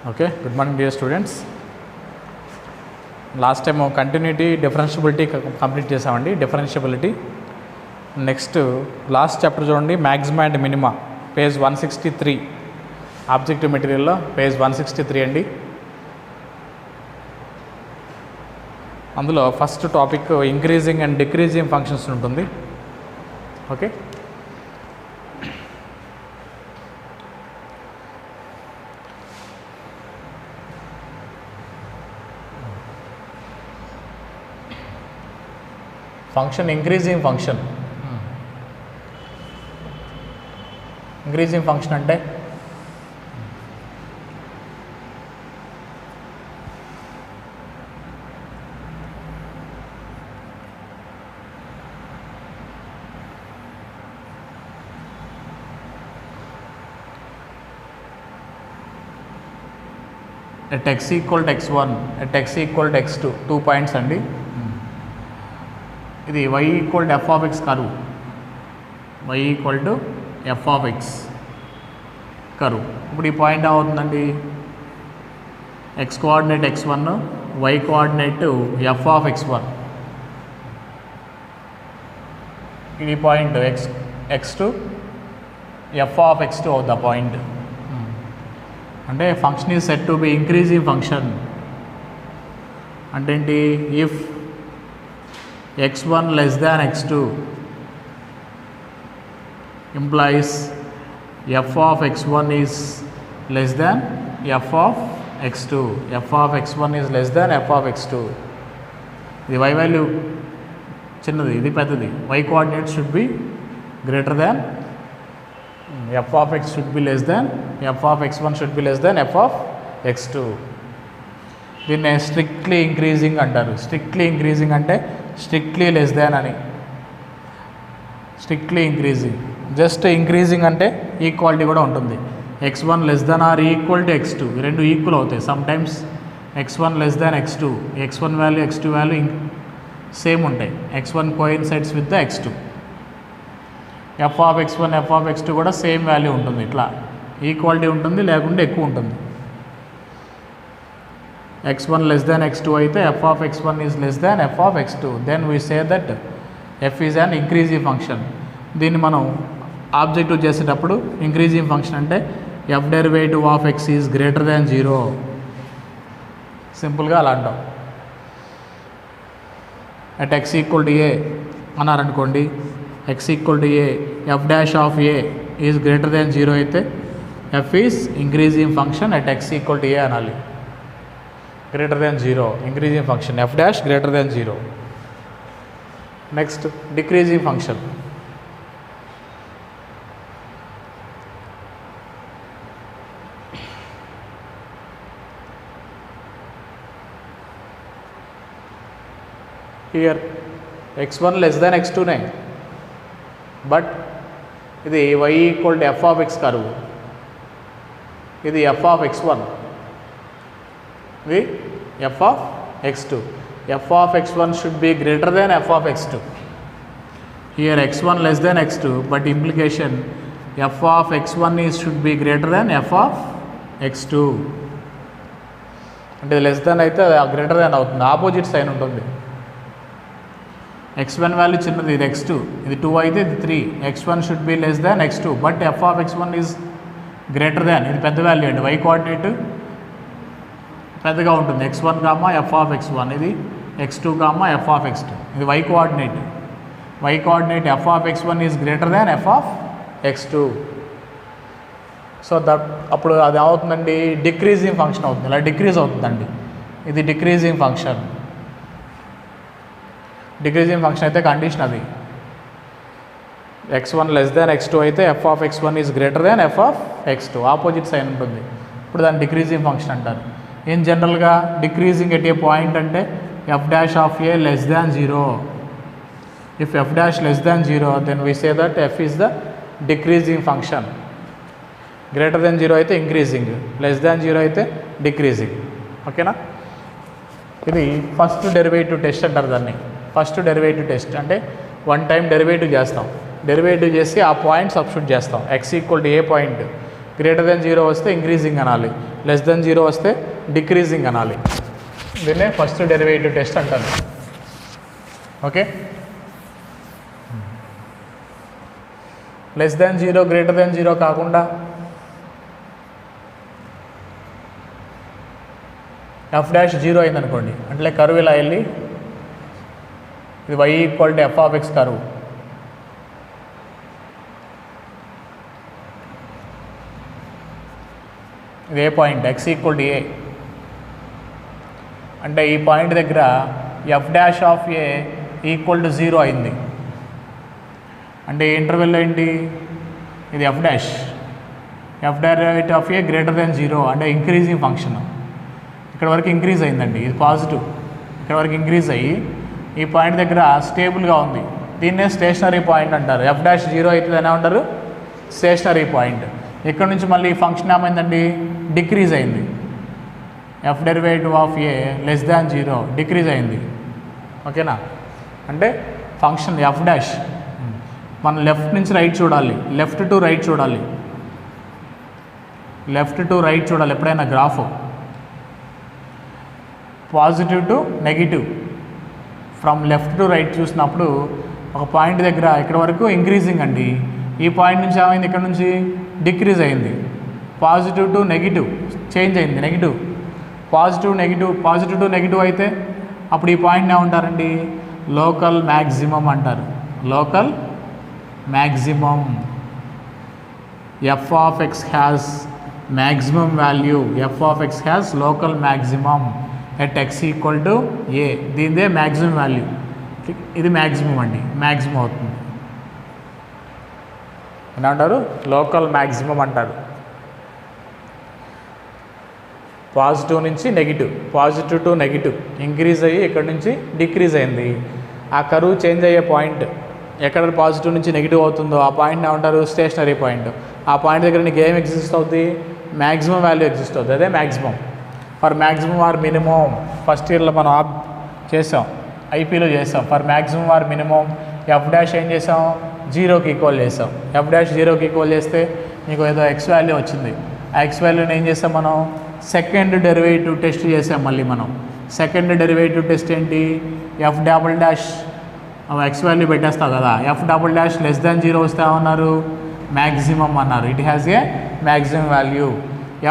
Okay, good morning dear students. Last time continuity differentiability complete చేసామండి. Differentiability next last chapter చూడండి, maxima and minima, page 163, objective మెటీరియల్లో page 163 అండి. అందులో first topic increasing and decreasing functions ఉంటుంది. Okay, function increasing function అంటే at x equal to x1 at x equal to x2 2 points అండి. ఇది y equal to F of X కరువు, y equal to F of X కరువు. ఇప్పుడు ఈ point ఏమవుతుందండి, x coordinate x1, y coordinate F of x1. ఇది point x2 F of x2 అవుతుంది ఆ పాయింట్. అంటే function is set to B increasing function. అంటే ఏంటి, if x1 less than x2 implies f of x1 is less than f of x2. f of x1 is less than f of x2. ఇది y value చిన్నది, ఇది పెద్దది. y coordinate should be greater than f of x should be less than f of x1 should be less than f of x2. దీన్ని strictly increasing అంటారు. Strictly increasing అంటే strictly less than అని. Strictly increasing, just increasing అంటే equality కూడా ఉంటుంది. x1 less than or equal to x2, ఈ రెండు equal అవుతాయి. Some times x1 less than x2, x1 value x2 value same ఉంటాయి. x1 coincides with the x2. f of x1 f of x2 కూడా same value ఉంటుంది. ఇట్లా equality ఉంటుంది, లేకుంటే ఎక్కువ ఉంటుంది. x1 less than x2 అయితే f of x1 is less than f of x2, then we say that f is an increasing function. దీన్ని మనం ఆబ్జెక్టివ్ చేసేటప్పుడు ఇంక్రీజింగ్ ఫంక్షన్ అంటే f derivative of x is greater than 0, సింపుల్గా అలా అంటాం. At x equal to a అన్నారనుకోండి, x equal to a f dash of a is greater than 0 అయితే f is increasing function at x equal to a అనాలి. greater than 0 increasing function, f dash greater than 0. Next, decreasing function. Here x1 less than x2 ne, but ఇది y equal to f of x కరువు, ఇది f of x1, ఇది f of x2. f of x1 should be greater than f of x2. Here x1 less than x2, but implication f of x1 is should be greater than f of x2. అంటే less than అయితే greater than అవుతుంది, opposite sign ఉంటుంది. x1 value చిన్నది, ఇది x2, ఇది 2 అయితే ఇది 3. x1 should be less than x2, but f of x1 is greater దాన్, ఇది పెద్ద వాల్యూ అండి. y కోఆర్డినేట్ పెద్దగా ఉంటుంది, x1 comma f of x1, ఇది x2 comma f of x2, ఇది y coordinate. y coordinate f of x1 is greater than f of x2. So that అప్పుడు అది అవుతుందండి, డిక్రీజింగ్ ఫంక్షన్ అవుతుంది, ఇలా డిక్రీజ్ అవుతుందండి. ఇది డిక్రీజింగ్ ఫంక్షన్. డిక్రీజింగ్ ఫంక్షన్ అయితే కండిషన్ అది x1 లెస్ దాన్ x2 అయితే f of x1 is greater than f of x2, opposite sign ఉంటుంది. ఇప్పుడు దాన్ని డిక్రీజింగ్ ఫంక్షన్ అంటారు. ఇన్ జనరల్గా డిక్రీజింగ్ ఎట్ ఏ పాయింట్ అంటే f dash of a less than 0. If f dash less than 0 then we say that f is the decreasing function. Greater than 0 అయితే increasing, less than 0 అయితే decreasing. ఓకేనా, ఇది first derivative test అంటారు దాన్ని. First derivative test అంటే one time derivative చేస్తాం, derivative చేసి ఆ పాయింట్ సబ్స్టిట్యూట్ చేస్తాం. x equal to A point greater than 0 వస్తే ఇంక్రీజింగ్ అనాలి, లెస్ దెన్ 0 వస్తే డిక్రీజింగ్ అనాలి. దీన్నే ఫస్ట్ డెరివేటివ్ టెస్ట్ అంటారు. Okay, less than 0 greater than 0 కాకుండా ఎఫ్ డాష్ 0 అయిందనుకోండి, అంటే కరువు ఇలా వెళ్ళి ఇది y ఈక్వల్ టు f(x) కరువు. ఇది A point, x equal to a. అంటే ఈ పాయింట్ దగ్గర F dash of A equal to 0 అయింది. అంటే ఈ ఇంటర్వెల్లో ఏంటి, ఇది F dash, F derivative of A greater than 0 అంటే ఇంక్రీజింగ్ ఫంక్షన్. ఇక్కడ వరకు ఇంక్రీజ్ అయిందండి, ఇది పాజిటివ్. ఇక్కడ వరకు ఇంక్రీజ్ అయ్యి ఈ పాయింట్ దగ్గర స్టేబుల్గా ఉంది. దీన్నే స్టేషనరీ పాయింట్ అంటారు. ఎఫ్ డాష్ 0 అవుతుంది అని ఉంటారు, స్టేషనరీ పాయింట్. ఇక్కడ నుంచి మళ్ళీ ఈ ఫంక్షన్ ఏమైందండి, డిక్రీజ్ అయింది. F derivative of A less than 0 decrease అయింది. ఓకేనా, అంటే ఫంక్షన్ ఎఫ్ డాష్ మనం లెఫ్ట్ నుంచి రైట్ చూడాలి, లెఫ్ట్ టు రైట్ చూడాలి, లెఫ్ట్ టు రైట్ చూడాలి. ఎప్పుడైనా graph positive to negative, from left to right చూసినప్పుడు ఒక పాయింట్ దగ్గర ఇక్కడ వరకు ఇంక్రీజింగ్ అండి. ఈ పాయింట్ నుంచి ఏమైంది, ఇక్కడ నుంచి డిక్రీజ్ అయింది. పాజిటివ్ టు నెగిటివ్ చేంజ్ అయింది, negative. Positive negative, positive to negative అయితే అప్పుడు ఈ పాయింట్ని ఏమంటారండి, లోకల్ మ్యాక్సిమం అంటారు. Local maximum. F of X has maximum value, F of X has local maximum at X equal to A. దీనిదే maximum value, ఇది maximum అండి, మ్యాక్సిమం అవుతుంది. ఏమంటారు, లోకల్ మ్యాక్సిమం అంటారు. పాజిటివ్ నుంచి negative, positive to negative increase అయ్యి ఇక్కడ నుంచి డిక్రీజ్ అయింది. ఆ కరువు చేంజ్ అయ్యే పాయింట్ ఎక్కడ పాజిటివ్ నుంచి నెగిటివ్ అవుతుందో ఆ పాయింట్ని ఏమంటారు, స్టేషనరీ పాయింట్. ఆ పాయింట్ దగ్గర నీకు ఏం ఎగ్జిస్ట్ అవుతుంది, మ్యాక్సిమం వాల్యూ ఎగ్జిస్ట్ అవుతుంది, అదే maximum. For maximum or minimum first ఇయర్లో మనం చేసాం, ఐపీలో చేసాం. For maximum or minimum f dash ఏం చేసాం, 0కి ఈక్వల్ చేసాం. ఎఫ్ డాష్ 0కి ఈక్వల్ చేస్తే మీకు ఏదో ఎక్స్ వాల్యూ వచ్చింది. ఆ ఎక్స్ వాల్యూని ఏం చేసాం మనం, సెకండ్ డెరివేటివ్ టెస్ట్ చేసాం. మళ్ళీ మనం సెకండ్ డెరివేటివ్ టెస్ట్ ఏంటి, F double dash X value పెట్టేస్తాం కదా, F double dash less than 0 వస్తే ఏమన్నారు, మ్యాక్సిమం అన్నారు. It has a maximum value.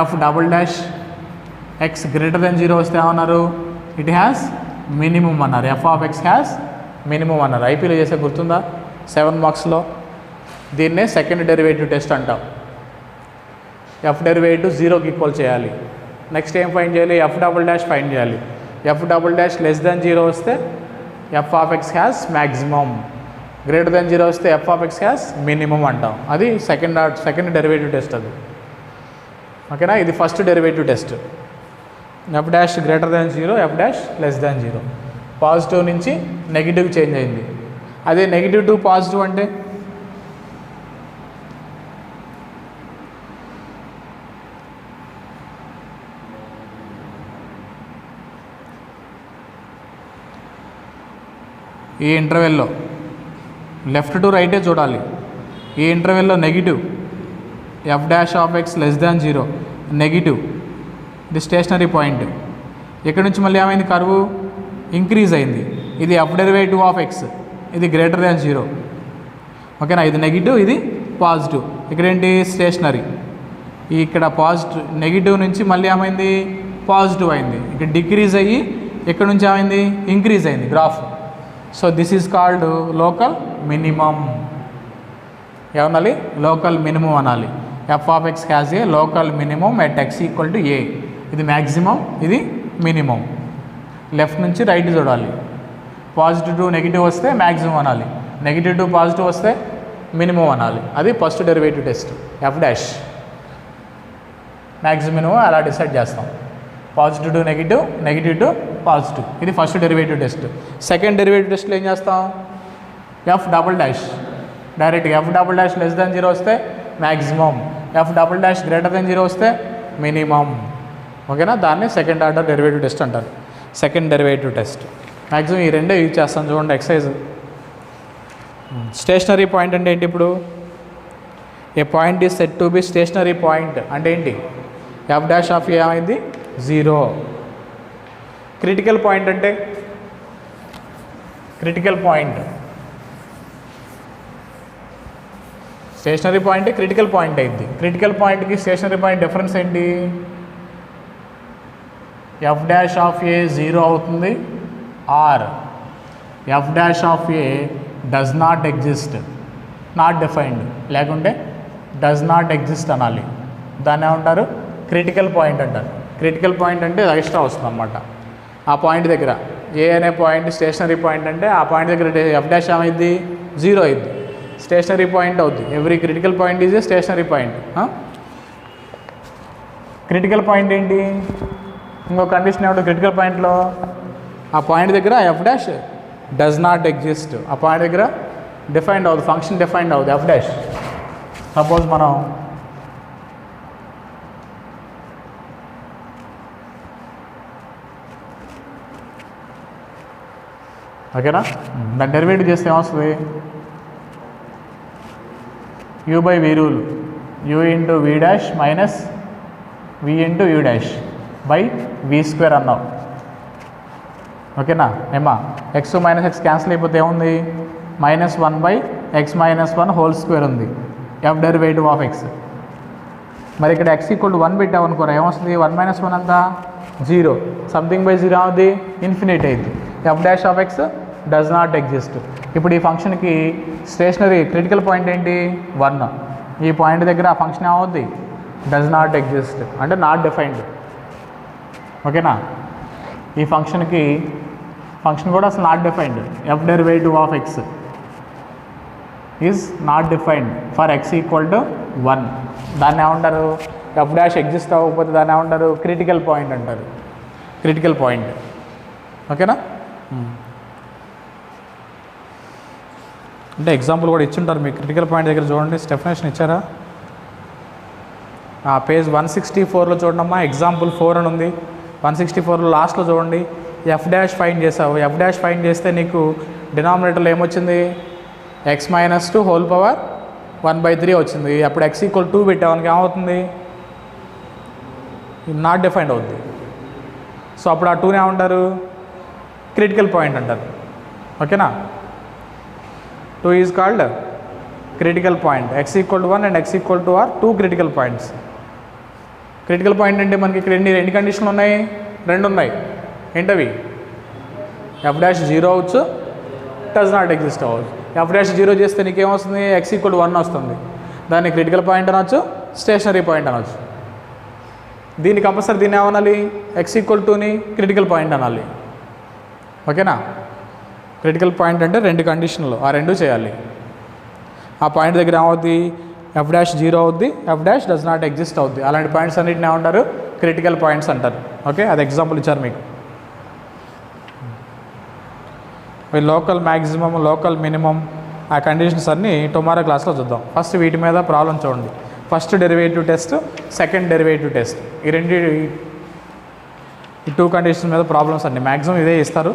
F double dash X greater than 0 వస్తే ఏమన్నారు, ఇట్ హ్యాస్ మినిమం అన్నారు. F of X has minimum అన్నారు. ఐపీలో చేసే గుర్తుందా, 7 మార్క్స్లో. దీన్నే సెకండ్ డెరివేటివ్ టెస్ట్ అంటాం. ఎఫ్ డెరివేటివ్ 0కి ఈక్వల్ చేయాలి. నెక్స్ట్ ఏం ఫైండ్ చేయాలి, ఎఫ్ డబుల్ డాష్ ఫైండ్ చేయాలి. F double dash less than 0 వస్తే F of X has maximum, greater than 0 వస్తే F of X has minimum అంటాం. అది సెకండ్ డెరివేటివ్ టెస్ట్ అది. ఓకేనా, ఇది first derivative test. F dash greater than 0, F dash less than 0. Positive నుంచి negative change అయింది. అదే నెగిటివ్ టు పాజిటివ్ అంటే ఈ ఇంటర్వెల్లో లెఫ్ట్ టు రైటే చూడాలి. ఈ ఇంటర్వెల్లో negative, F dash of X less than 0 negative, ఇది స్టేషనరీ పాయింట్. ఇక్కడ నుంచి మళ్ళీ ఏమైంది, కర్వ్ ఇంక్రీజ్ అయింది. ఇది ఎఫ్ డెరివేటివ్ ఆఫ్ ఎక్స్, ఇది గ్రేటర్ దాన్ 0. ఓకేనా, ఇది నెగిటివ్, ఇది పాజిటివ్. ఇక్కడ ఏంటి, స్టేషనరీ. ఇక్కడ పాజిటివ్ నెగిటివ్ నుంచి మళ్ళీ ఏమైంది, పాజిటివ్ అయింది. ఇక్కడ డిక్రీజ్ అయ్యి ఇక్కడ నుంచి ఏమైంది, ఇంక్రీజ్ అయింది graph. So this is called local minimum. ఏమనాలి, లోకల్ మినిమం అనాలి. F of X has a local minimum at X equal to A. ఇది మ్యాక్సిమం, ఇది మినిమం. లెఫ్ట్ నుంచి రైట్ చూడాలి. పాజిటివ్ టు నెగిటివ్ వస్తే మ్యాక్సిమం అనాలి, నెగిటివ్ టు పాజిటివ్ వస్తే minimum అనాలి. అది first derivative test. F dash maximum minimum అలా డిసైడ్ చేస్తాం. Positive to negative, negative to positive. ఇది first derivative test. Second derivative టెస్ట్లో ఏం చేస్తాం, ఎఫ్ డబుల్ డాష్ డైరెక్ట్గా F double dash less than 0 వస్తే maximum, F double dash greater than 0 వస్తే minimum. ఓకేనా, దాన్ని సెకండ్ ఆర్డర్ డెరివేటివ్ టెస్ట్ అంటారు. సెకండ్ డెరివేటివ్ టెస్ట్ మ్యాక్సిమం ఈ రెండే యూజ్ చేస్తాం. చూడండి ఎక్సైజ్. స్టేషనరీ పాయింట్ అంటే ఏంటి, ఇప్పుడు a point is set to be stationary point అంటే ఏంటి? ఎఫ్ డాష్ ఆఫ్ ఏ ఏమైంది? 0. క్రిటికల్ పాయింట్ అంటే critical point stationary point critical point అయింది. క్రిటికల్ పాయింట్కి స్టేషనరీ పాయింట్ డిఫరెన్స్ ఏంటి? ఎఫ్ డాష్ ఆఫ్ ఏ 0 అవుతుంది, or F dash of A does not exist, not defined, లేకుంటే does not exist అనాలి. దాన్ని ఏమంటారు? క్రిటికల్ పాయింట్ అంటారు. క్రిటికల్ పాయింట్ అంటే ఎక్స్ట్రా వస్తుంది అన్నమాట. ఆ పాయింట్ దగ్గర ఏ అనే పాయింట్ స్టేషనరీ పాయింట్ అంటే ఆ పాయింట్ దగ్గర ఎఫ్ డాష్ ఏమైంది? 0 అయింది, స్టేషనరీ పాయింట్ అవుద్ది. Every critical point is a stationary point. Critical point ఏంటి? ఇంకో కండిషన్ ఏమిటో క్రిటికల్ పాయింట్లో ఆ పాయింట్ దగ్గర F dash does not exist, ఆ పాయింట్ దగ్గర డిఫైన్డ్ అవుతుంది, ఫంక్షన్ డిఫైన్డ్ అవుతుంది ఎఫ్ డాష్. సపోజ్ మనం ఓకేనా, దాన్ని డెరివేటివ్ చేస్తే ఏమొస్తుంది? U by v rule, u into v dash minus v into u dash by v square అన్నావు. ఓకేనా ఏమా? ఎక్స్ మైనస్ ఎక్స్ క్యాన్సిల్ అయిపోతే ఏముంది? -1 by X minus 1 whole square ఉంది, ఎఫ్ డెరివేటివ్ ఆఫ్ ఎక్స్. మరి ఇక్కడ ఎక్స్ ఈక్వల్ టు 1 పెట్టామనుకోరా, ఏమొస్తుంది? 1 - 1 అంతా 0, సంథింగ్ బై 0 అవుతుంది, ఇన్ఫినిట్ అయింది. F dash of X does not exist. ఇప్పుడు ఈ ఫంక్షన్కి స్టేషనరీ క్రిటికల్ పాయింట్ ఏంటి? 1. ఈ పాయింట్ దగ్గర ఆ ఫంక్షన్ ఏమవుద్ది? డస్ నాట్ ఎగ్జిస్ట్ అంటే నాట్ డిఫైన్డ్. ఓకేనా, ఈ ఫంక్షన్కి ఫంక్షన్ కూడా అసలు not defined. F derivative of X is not defined for X equal to 1. దాన్ని ఏమంటారు? ఎఫ్ డాష్ ఎగ్జిస్ట్ అవ్వకపోతే దాన్ని ఏమంటారు? క్రిటికల్ పాయింట్ అంటారు. Critical point. ఓకేనా, అంటే ఎగ్జాంపుల్ కూడా ఇచ్చుంటారు మీకు. క్రిటికల్ పాయింట్ దగ్గర చూడండి, డెఫినేషన్ ఇచ్చారా? పేజ్ 164లో చూడండమ్మా, ఎగ్జాంపుల్ 4 అని ఉంది. 164లో లాస్ట్లో చూడండి, ఎఫ్ డాష్ ఫైండ్ చేసావు. ఎఫ్ డాష్ ఫైండ్ చేస్తే నీకు డినామినేటర్లో ఏమొచ్చింది? ఎక్స్ మైనస్ 2 హోల్ పవర్ 1/3 వచ్చింది. అప్పుడు ఎక్స్ ఈక్వల్ 2 పెట్టామనికి ఏమవుతుంది? నాట్ డిఫైన్డ్ అవుద్ది. సో అప్పుడు ఆ 2ని ఏమంటారు? క్రిటికల్ పాయింట్ అంటారు. ఓకేనా, 2 is called critical point. X equal to 1 and x equal to or 2 critical points. Critical point అంటే మనకి ఇక్కడ ఎన్ని కండిషన్లు ఉన్నాయి? 2 ఉన్నాయి. ఏంటవి? ఎఫ్ డాష్ 0 అవచ్చు, డస్ నాట్ ఎగ్జిస్ట్ అవ్వచ్చు. ఎఫ్ డాష్ 0 చేస్తే నీకేమొస్తుంది? ఎక్స్ ఈక్వల్ 1 వస్తుంది. దాన్ని క్రిటికల్ పాయింట్ అనొచ్చు, స్టేషనరీ పాయింట్ అనొచ్చు. దీన్ని కంపల్సరీ దీన్ని ఏమనాలి? ఎక్స్ ఈక్వల్ 2ని క్రిటికల్ పాయింట్ అనాలి. ఓకేనా, క్రిటికల్ పాయింట్ అంటే 2 కండిషన్లు, ఆ 2 చేయాలి. ఆ పాయింట్ దగ్గర ఏమవుద్ది? ఎఫ్ డాష్ 0 అవుద్ది, F dash does not exist అవుద్ది. అలాంటి పాయింట్స్ అన్నింటిని ఏమంటారు? క్రిటికల్ పాయింట్స్ అంటారు. ఓకే, అది ఎగ్జాంపుల్ ఇచ్చారు మీకు. లోకల్ మ్యాక్సిమం, లోకల్ మినిమం, ఆ కండిషన్స్ అన్నీ టుమారో క్లాస్లో చూద్దాం. ఫస్ట్ వీటి మీద ప్రాబ్లం చూడండి. First derivative test, second derivative test, ఈ 2 కండిషన్స్ మీద ప్రాబ్లమ్స్ అండి. మ్యాక్సిమం ఇదే ఇస్తారు.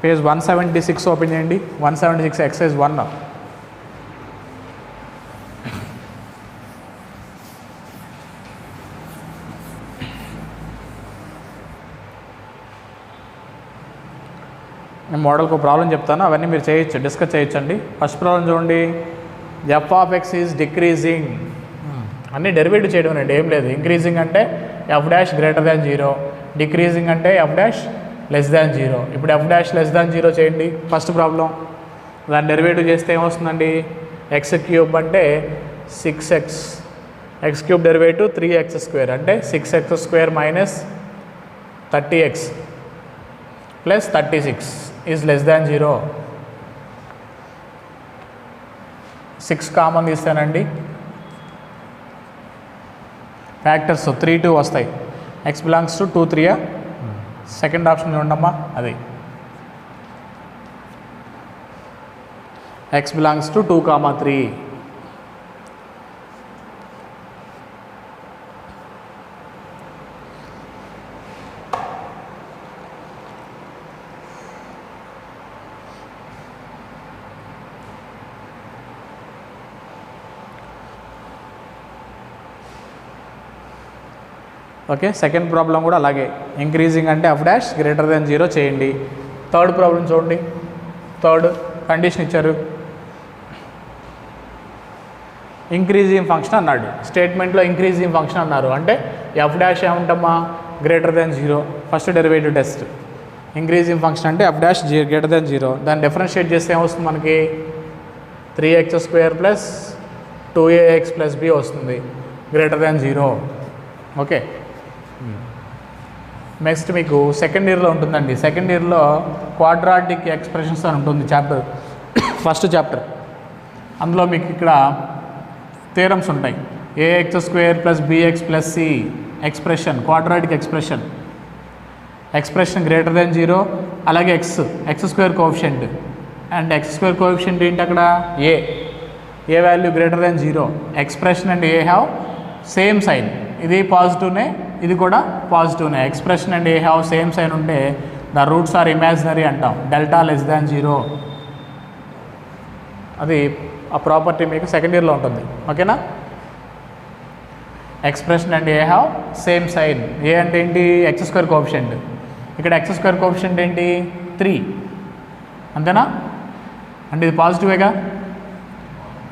పేజ్ 176 ఓపెన్ చేయండి. 176 ఎక్సైజ్ 1. నేను మోడల్కి ఒక ప్రాబ్లం చెప్తాను, అవన్నీ మీరు చేయొచ్చు, డిస్కస్ చేయొచ్చండి. ఫస్ట్ ప్రాబ్లం చూడండి, F of X is decreasing. అన్నీ డెరివేటివ్ చేయడం అండి, ఏం లేదు. ఇంక్రీజింగ్ అంటే F dash greater than 0, decreasing అంటే ఎఫ్ డాష్ లెస్ దాన్ 0. ఇప్పుడు ఎఫ్ డాష్ లెస్ దాన్ 0 చేయండి ఫస్ట్ ప్రాబ్లం. దాన్ని డెరివేటివ్ చేస్తే ఏమొస్తుందండి? ఎక్స్ క్యూబ్ అంటే 6x, X cube derivative 3x² అంటే 6x² minus 30x plus 36 is less than 0. 6 common తీస్తానండి, factors 3, 2 వస్తాయి. X belongs to 2, 3. Second option చూడమ్మా, అది X belongs to 2, 3. Okay, second problem కూడా అలాగే, ఇంక్రీజింగ్ అంటే ఎఫ్ డాష్ గ్రేటర్ దెన్ 0 చేయండి. థర్డ్ ప్రాబ్లం చూడండి. థర్డ్ కండిషన్ ఇచ్చారు, ఇంక్రీజింగ్ ఫంక్షన్ అన్నాడు. స్టేట్మెంట్లో ఇంక్రీజింగ్ ఫంక్షన్ అన్నారు అంటే ఎఫ్ డాష్ ఏముంటమ్మా greater than 0. First derivative test. Increasing function అంటే ఎఫ్ డాష్ గ్రేటర్ దెన్ 0. దాన్ని డిఫరెన్షియేట్ చేస్తే ఏమొస్తుంది మనకి 3x² plus 2ax plus b వస్తుంది గ్రేటర్ దెన్ 0. ఓకే, నెక్స్ట్ మీకు సెకండ్ ఇయర్లో ఉంటుందండి. సెకండ్ ఇయర్లో క్వాడ్రాటిక్ ఎక్స్ప్రెషన్స్ అని ఉంటుంది చాప్టర్, ఫస్ట్ చాప్టర్. అందులో మీకు ఇక్కడ థియరమ్స్ ఉంటాయి. ax² plus bx plus c expression, quadratic expression, expression greater than 0. అలాగే x² coefficient and x² coefficient ఏంటి అక్కడ a value greater than 0. Expression and a have same sign, ఇది పాజిటివ్నే ఇది కూడా పాజిటివ్నే. Expression and a have same sign ఉంటే the roots are imaginary అంటాం. డెల్టా లెస్ దాన్ 0, అది ఆ ప్రాపర్టీ మీకు సెకండ్ ఇయర్లో ఉంటుంది. ఓకేనా, expression and a have same sign. ఏ అంటే ఏంటి x² కోఎఫిషియంట్, ఇక్కడ x² కోఎఫిషియంట్ ఏంటి 3, అంతేనా, అంటే ఇది పాజిటివేగా.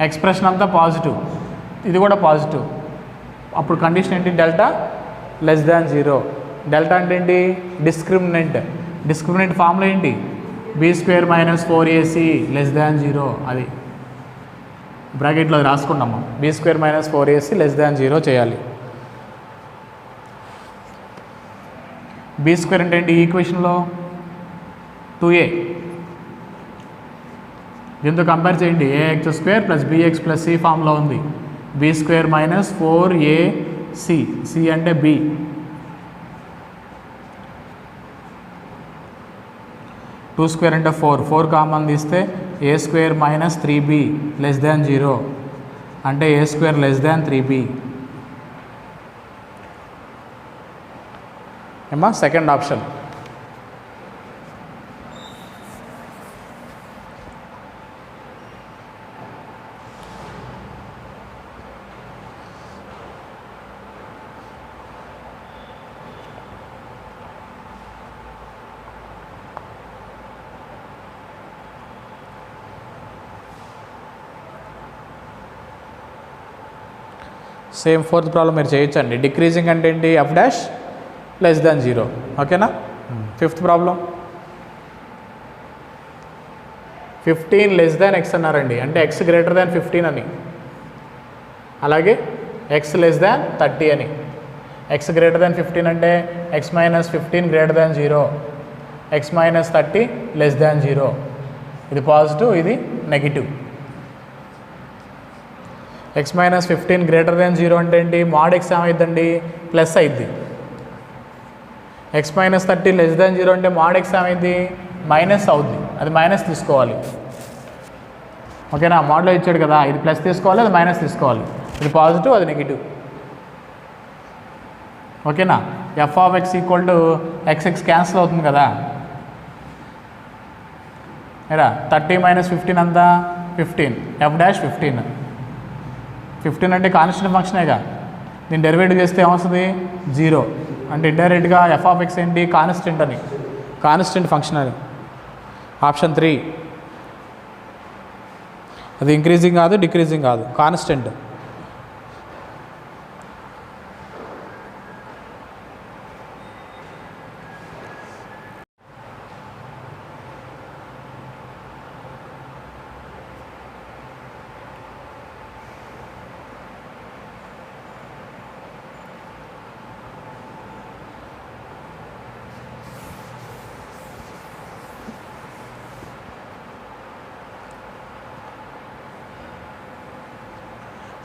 ఎక్స్ప్రెషన్ అంతా పాజిటివ్, ఇది కూడా పాజిటివ్. అప్పుడు కండిషన్ ఏంటి డెల్టా లెస్ దాన్ 0. డెల్టా అంటే ఏంటి డిస్క్రిమినెంట్. డిస్క్రిమినెంట్ ఫార్ములా ఏంటి b² minus 4ac less than 0. అది బ్రాకెట్లో రాసుకున్నాము. b² minus 4ac less than 0 చేయాలి. b² అంటే ఏంటి ఈక్వేషన్లో 2a. దీంతో కంపేర్ చేయండి. ax² plus bx plus c ఫామ్లో ఉంది. b² మైనస్ 4ac, c అంటే b. టూ స్క్వేర్ అంటే 4 కామన్ తీస్తే a² minus 3b less than 0 అంటే a² లెస్ దాన్ 3b. ఏమా second option. Same fourth problem మీరు చేయొచ్చండి. డిక్రీజింగ్ అంటే ఏంటి ఎఫ్ డాష్ లెస్ దాన్ 0. ఓకేనా, fifth problem 15 less than x అన్నారండి, అంటే x గ్రేటర్ దాన్ 15 అని. అలాగే x లెస్ దాన్ 30 అని. x గ్రేటర్ దాన్ 15 అంటే x minus 15 greater than 0, x minus 30 less than 0. ఇది పాజిటివ్, ఇది negative. x minus 15 greater than 0 అంటే ఏంటి మోడ్ x ఏమైందండి ప్లస్ అయింది. x మైనస్ 30 లెస్ దాన్ 0 అంటే మోడ్ x ఏమైంది మైనస్ అవుద్ది, అది మైనస్ తీసుకోవాలి. ఓకేనా, మోడ్లో ఇచ్చాడు కదా, ఇది ప్లస్ తీసుకోవాలి, అది మైనస్ తీసుకోవాలి. ఇది పాజిటివ్, అది నెగిటివ్. ఓకేనా, F of X equal to X cancel అవుతుంది కదా. ఏరా 30 మైనస్ 15 అంతా 15, ఎఫ్ డాష్ 15 అంటే కాన్స్టెంట్ ఫంక్షనేగా. దీన్ని డెరివేటివ్ చేస్తే ఏమొస్తుంది 0, అంటే ఇండైరెక్ట్గా ఎఫ్ ఆఫ్ ఎక్స్ ఏంటి కాన్స్టెంట్ అని, కాన్స్టెంట్ ఫంక్షన్ అని. ఆప్షన్ 3 అది ఇంక్రీజింగ్ కాదు డిక్రీజింగ్ కాదు, constant.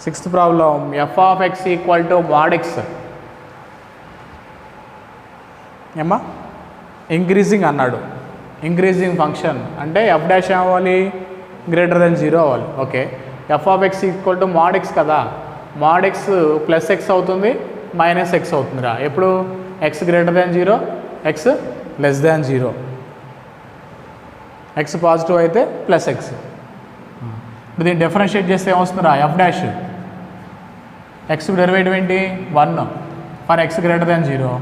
Sixth problem F of X equal to mode X. ఏమ్మా ఇంక్రీజింగ్ అన్నాడు. ఇంక్రీజింగ్ ఫంక్షన్ అంటే ఎఫ్ డాష్ అవ్వాలి గ్రేటర్ దెన్ 0 అవ్వాలి. Okay, F of X equal to mode X కదా, మోడ్ ఎక్స్ ప్లస్ ఎక్స్ అవుతుంది minus X అవుతుందిరా. ఎప్పుడు X greater than 0, X less than 0. X positive అయితే ప్లస్ ఎక్స్. ఇప్పుడు దీన్ని డిఫరెన్షియేట్ చేస్తే ఏమొస్తుందిరా ఎఫ్ డాష్. ఎక్స్ డెరివేటివ్ ఏంటి 1, for X greater than 0,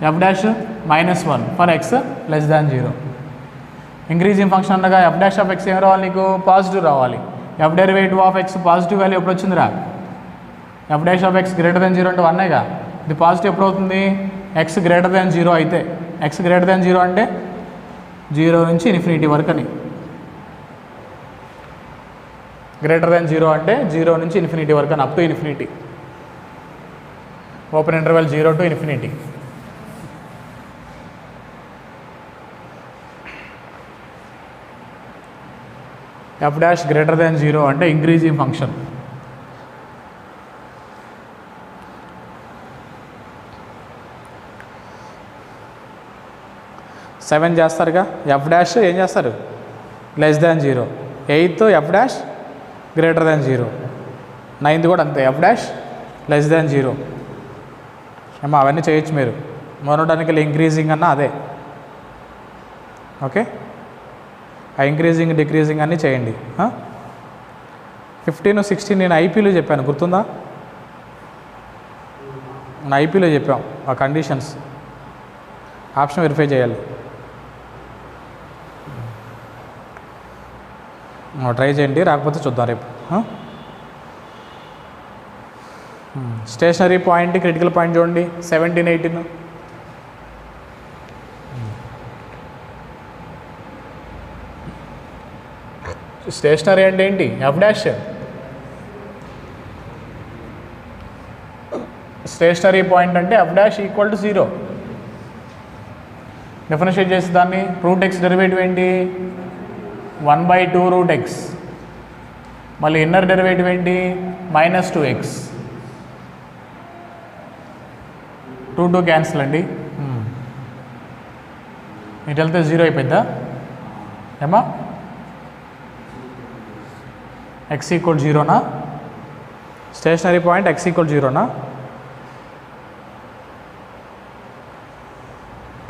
F dash -1 for X less than 0. Increasing function అనగా F dash of X ఏం రావాలి నీకు? Positive రావాలి. F derivative of X positive value ఎప్పుడు వచ్చిందిరా? F dash of X greater than 0 అంటే 1గా. ఇది పాజిటివ్ ఎప్పుడు అవుతుంది? ఎక్స్ గ్రేటర్ దాన్ 0 అయితే. ఎక్స్ గ్రేటర్ దాన్ 0 అంటే 0 నుంచి ఇన్ఫినిటీ వరకు అని. గ్రేటర్ దాన్ 0 అంటే 0 నుంచి ఇన్ఫినిటీ వరకు అని, up to infinity. Open interval 0 to infinity. F dash greater than 0 అంటే ఇంక్రీజింగ్ ఫంక్షన్. సెవెన్ చేస్తారుగా, ఎఫ్ డాష్ ఏం చేస్తారు? Less than 0. 8th F dash greater than 0. 9th కూడా అంతే, ఎఫ్ డాష్ లెస్ దాన్ 0. ఏమో అవన్నీ చేయొచ్చు మీరు. మోనోటానికల్ ఇంక్రీజింగ్ అన్న అదే. ఓకే, ఆ ఇంక్రీజింగ్ డిక్రీజింగ్ అన్నీ చేయండి. 15, 16 నేను ఐపీలో చెప్పాను, గుర్తుందా? నేను ఐపీలో చెప్పాం ఆ కండిషన్స్. ఆప్షన్ వెరిఫై చేయాలి. ట్రై చేయండి, రాకపోతే చూద్దాం రేపు. స్టేషనరీ పాయింట్, క్రిటికల్ పాయింట్ చూడండి 17, 18. స్టేషనరీ అంటే ఏంటి? F dash. స్టేషనరీ పాయింట్ అంటే F dash equal to 0. Differentiate చేసి దాన్ని రూట్ ఎక్స్ డెరివేటివ్ ఏంటి? 1/2 రూట్ ఎక్స్. మళ్ళీ ఇన్నర్ డెరివేటివ్ ఏంటి? -2x. 2 క్యాన్సిల్ అండి. ఇటు వెళ్తే 0 అయిపోద్దా ఏమా? ఎక్స్ ఈక్వల్ 0నా? స్టేషనరీ పాయింట్ ఎక్స్ ఈక్వల్ 0నా?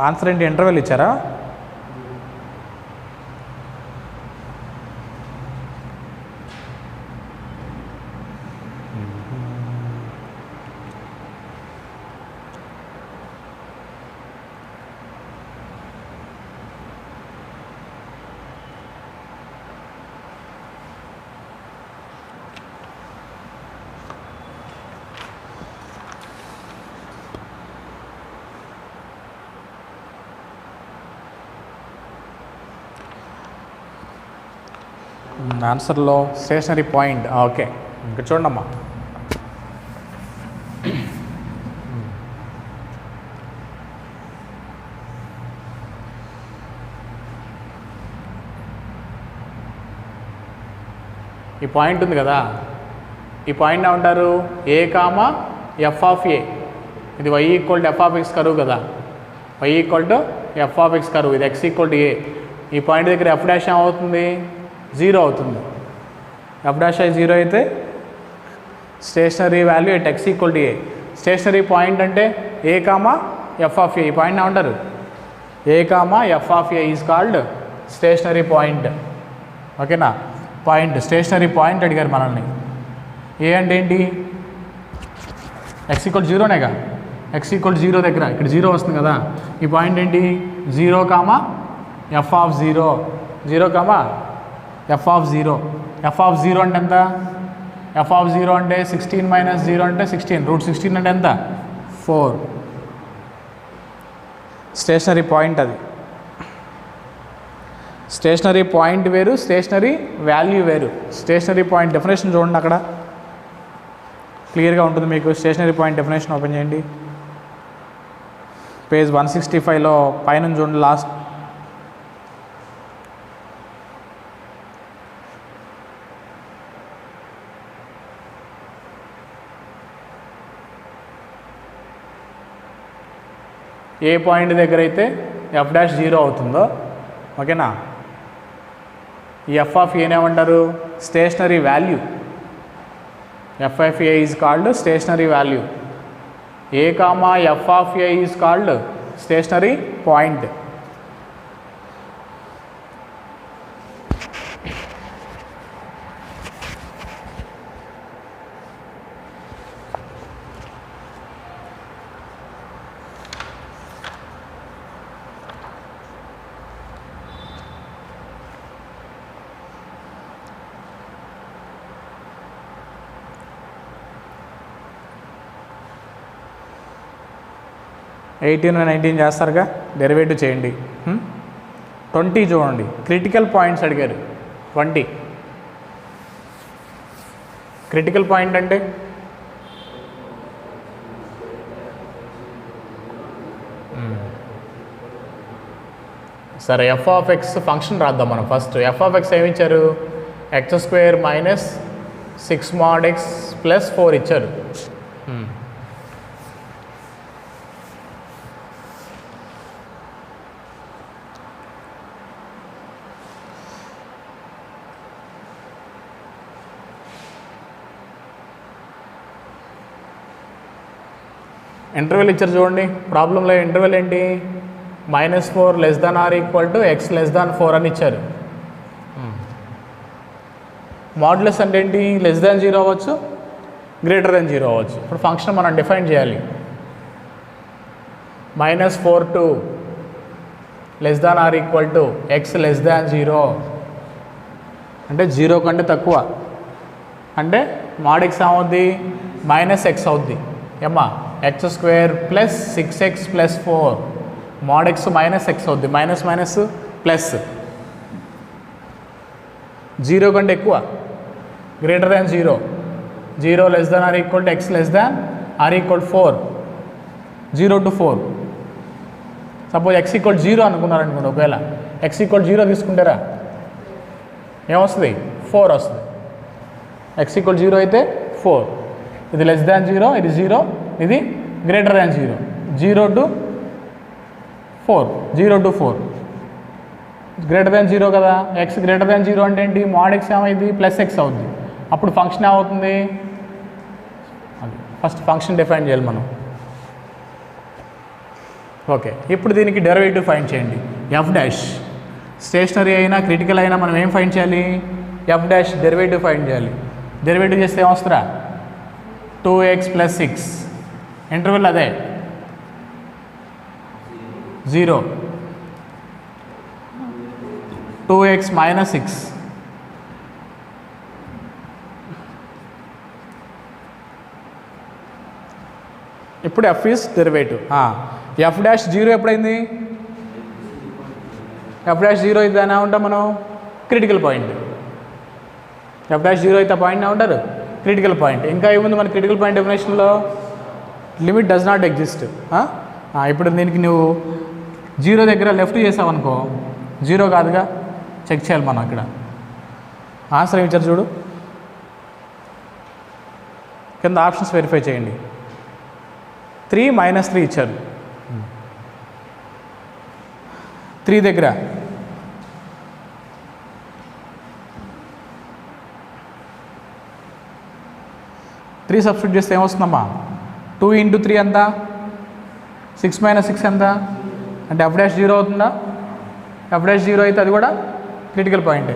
ఆన్సర్ ఏంటి? ఇంటర్వెల్ ఇచ్చారా? ఆన్సర్లో స్టేషనరీ పాయింట్. ఓకే, ఇక్కడ చూడండమ్మా. ఈ పాయింట్ ఉంది కదా, ఈ పాయింట్ ఏమంటారు? ఏ కామా ఎఫ్ ఆఫ్ ఏ. ఇది y equal to F of X కరువు కదా, y equal to F of X కరువు, ఇది x ఈక్వల్ టు ఏ. ఈ పాయింట్ దగ్గర ఎఫ్ డాష్ ఏమవుతుంది? 0 అవుతుంది. ఎఫ్ డాష్ ఐ 0 అయితే stationary value at X equal to a. Stationary point అంటే a comma F of a. ఈ పాయింట్ ఏమంటారు? A comma F of a is called stationary point. ఓకేనా? పాయింట్, స్టేషనరీ పాయింట్ అడిగారు మనల్ని. ఏ అంటే ఏంటి? ఎక్స్ ఈక్వల్ 0నేగా. ఎక్స్ ఈక్వల్ 0 దగ్గర ఇక్కడ 0 వస్తుంది కదా, ఈ పాయింట్ ఏంటి? 0 comma F of 0. 0 comma F of 0. F of 0 అంటే ఎంత? ఎఫ్ ఆఫ్ 0 అంటే 16 - 0 అంటే 16. √16 అంటే ఎంత? 4. స్టేషనరీ పాయింట్ అది. స్టేషనరీ పాయింట్ వేరు, స్టేషనరీ వాల్యూ వేరు. స్టేషనరీ పాయింట్ డెఫినేషన్ చూడండి, అక్కడ క్లియర్గా ఉంటుంది మీకు. స్టేషనరీ పాయింట్ డెఫినేషన్ ఓపెన్ చేయండి, పేజ్ 165లో పైన చూడండి లాస్ట్. ఏ పాయింట్ దగ్గర అయితే ఎఫ్ డాష్ 0 అవుతుందో, ఓకేనా, ఈ ఎఫ్ ఆఫ్ ఏనేమంటారు? Stationary value. F of a is called stationary value. A comma F of a is called stationary point. 18 19 చేస్తారుగా, డెరివేటివ్ చేయండి. 20 చూడండి, క్రిటికల్ పాయింట్స్ అడిగారు. 20 క్రిటికల్ పాయింట్ అంటే సరే ఎఫ్ ఆఫ్ ఎక్స్ ఫంక్షన్ రాద్దాం మనం. ఫస్ట్ ఎఫ్ ఆఫ్ ఎక్స్ ఏమి ఇచ్చారు? x² minus 6 mod x plus 4 ఇచ్చారు. ఇంటర్వెల్ ఇచ్చారు చూడండి. ప్రాబ్లంలో ఇంటర్వెల్ ఏంటి? -4 less than or equal to x less than 4 అని ఇచ్చారు. మాడ్యులస్ అంటే ఏంటి? లెస్ దాన్ 0 అవ్వచ్చు, గ్రేటర్ దాన్ 0 అవ్వచ్చు. ఇప్పుడు ఫంక్షన్ మనం డిఫైన్ చేయాలి. -4 to less than or equal to x less than 0 అంటే 0 కంటే తక్కువ. అంటే mod x అవుద్ది -x అవుద్ది. ఏమ్మా x² plus 6x plus 4 mod x -x అవుద్ది. మైనస్ మైనస్ ప్లస్ 0 కంటే ఎక్కువ, greater than 0. 0 less than or equal to x less than or equal 4. 0 to 4. Suppose x equal 0 అనుకున్నారనుకోండి. ఒకవేళ x ఈక్వల్ 0 తీసుకుంటారా ఏమొస్తుంది? 4 వస్తుంది. x ఈక్వల్ 0 అయితే 4. ఇది లెస్ దాన్ 0, ఇది 0, ఇది greater than 0. 0 to 4. 0 to 4 greater than 0 కదా. x గ్రేటర్ దాన్ 0 అంటే ఏంటి? mod x ఏమైంది? ప్లస్ x అవుద్ది. అప్పుడు ఫంక్షన్ ఏమవుతుంది? ఫస్ట్ ఫంక్షన్ డిఫైన్ చేయాలి మనం. ఓకే, ఇప్పుడు దీనికి డెరివేటివ్ ఫైండ్ చేయండి. ఎఫ్ డాష్ స్టేషనరీ అయినా క్రిటికల్ అయినా మనం ఏం ఫైండ్ చేయాలి? ఎఫ్ డాష్ డెరివేటివ్ ఫైండ్ చేయాలి. డెరివేటివ్ చేస్తే ఏమొస్తుందా? 2x plus 6. ఇంటర్వెల్ అదే 0. 2x minus 6. ఇప్పుడు F is derivative. F dash 0 ఎప్పుడైంది? ఎఫ్ డాష్ 0 అయితే దాన్ని ఏమంటాం మనం? Critical point. ఎఫ్ డాష్ 0 అయితే పాయింట్ ఏమంటారు? Critical point. ఇంకా ఏముంది మన క్రిటికల్ పాయింట్ డెఫినేషన్లో? Limit does not exist. ఇప్పుడు దీనికి నువ్వు 0 దగ్గర లెఫ్ట్ చేసావనుకో 0 కాదుగా, చెక్ చేయాలి మనం. అక్కడ ఆన్సర్ ఏమి ఇచ్చారు చూడు, కింద ఆప్షన్స్ వెరిఫై చేయండి. 3 - 3 ఇచ్చారు. 3 దగ్గర 3 సబ్స్టిట్యూట్ చేస్తే ఏమొస్తుందమ్మా? 2 × 3 ఎంత? 6 - 6 ఎంత? అంటే ఎఫ్ డాష్ 0 అవుతుందా? ఎఫ్ డాష్ 0 అయితే అది కూడా క్రిటికల్ పాయింట్.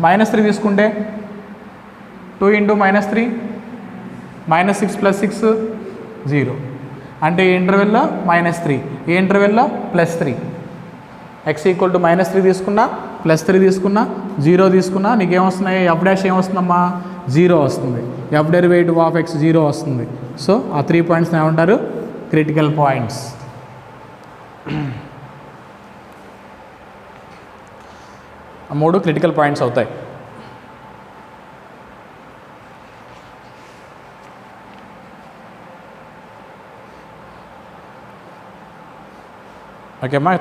-3 తీసుకుంటే 2 × -3 -6 + 6 0. అంటే ఈ ఇంటర్వెల్లో -3, ఈ ఇంటర్వెల్లో +3. x ఈక్వల్ టు -3 తీసుకున్నా, +3 తీసుకున్నా, 0 తీసుకున్నా నీకేమొస్తున్నాయి? F dash ఏమొస్తుందమ్మా? 0 వస్తుంది. ఎఫ్ డెరివేటివ్ ఆఫ్ x 0 వస్తుంది. సో ఆ 3 పాయింట్స్ని ఏమంటారు? Critical points. ఆ 3 క్రిటికల్ పాయింట్స్ అవుతాయి. ఓకేమ్మా.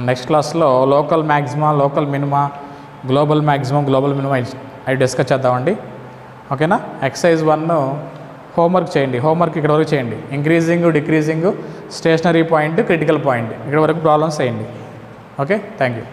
నెక్స్ట్ క్లాస్లో local మ్యాక్సిమా, local minima, global maximum, global minima అవి డిస్కస్ చేద్దామండి. ఓకేనా. ఎక్సర్సైజ్ 1 హోంవర్క్ చేయండి. హోంవర్క్ ఇక్కడ వరకు చేయండి. Increasing, decreasing, stationery point, critical point ఇక్కడ వరకు ప్రాబ్లమ్స్ చేయండి. Okay, thank you.